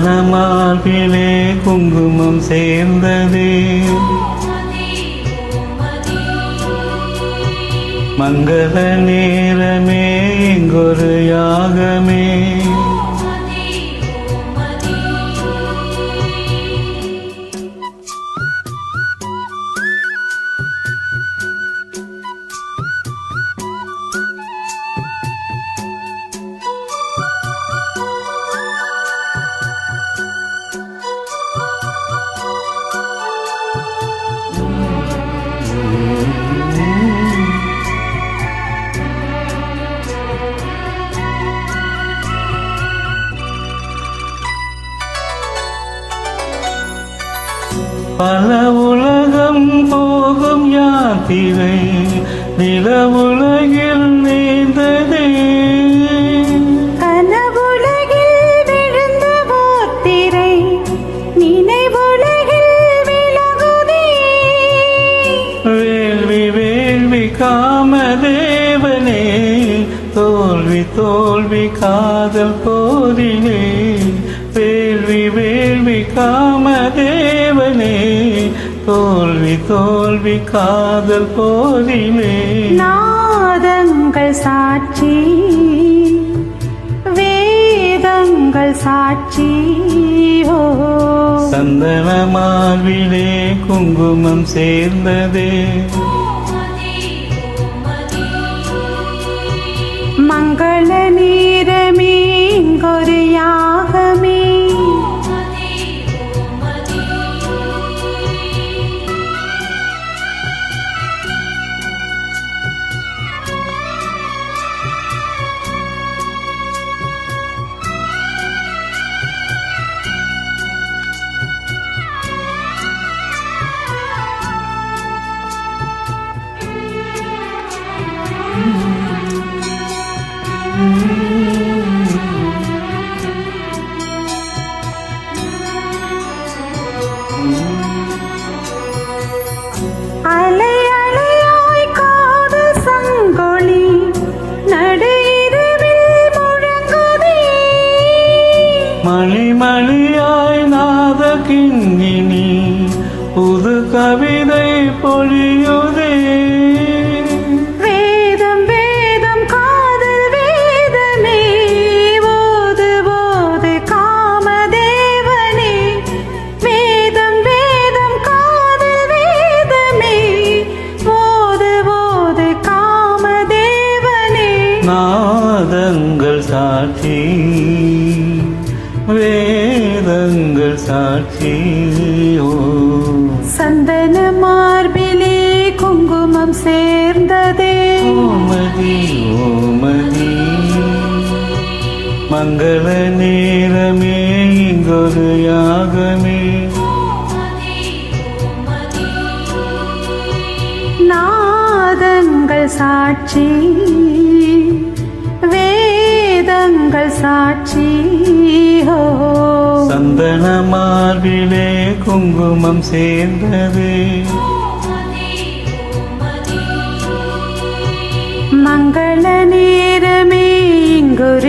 சந்தன மார்பிலே குங்குமம் சேர்ந்ததே மங்கள நேரமே இங்கொரு யாகமே பல உலகம் போகும் யாத்திரை நிலவுலகில் நீந்ததே கனவுலகில் விழுந்த வார்த்திரை நினைவுலகில் விலகுதே வேள்வி வேள்வி காமதேவனே தோல்வி தோல்வி காதல் போரிலே வேள்வி வேள்வி காமதேவனே தோல்வி தோல்வி காதல் போரிலே நாதங்கள் சாட்சி வேதங்கள் சாட்சி ஓ சந்தன மார்பிலே குங்குமம் சேர்ந்ததே மங்கள நீரமே இங்கொரு யாகமே அலை அலையாய் காதல் சங்கொலி நடு இரவில் முழங்குதே மணி மணியாய் நாத கிண்கிணி புது கவிதை பொழியுதே வேதம் வேதம் காதல் வேதமே ஓது ஓது காமதேவனே வேதம் வேதம் காதல் வேதமே ஓது ஓது காமதேவனே நாதங்கள் சாட்சி வேதங்கள் சாட்சி ஓ சந்தன மார்பிலே குங்குமம் சேர்ந்ததே ஓமதி ஓமதி மங்கள நேரமே இங்கொரு யாகமே நாதங்கள் சாட்சி வேதங்கள் சாட்சி ஹோ சந்தன மார்பிலே குங்குமம் சேர்ந்ததே மங்கள நேரமே இங்கொரு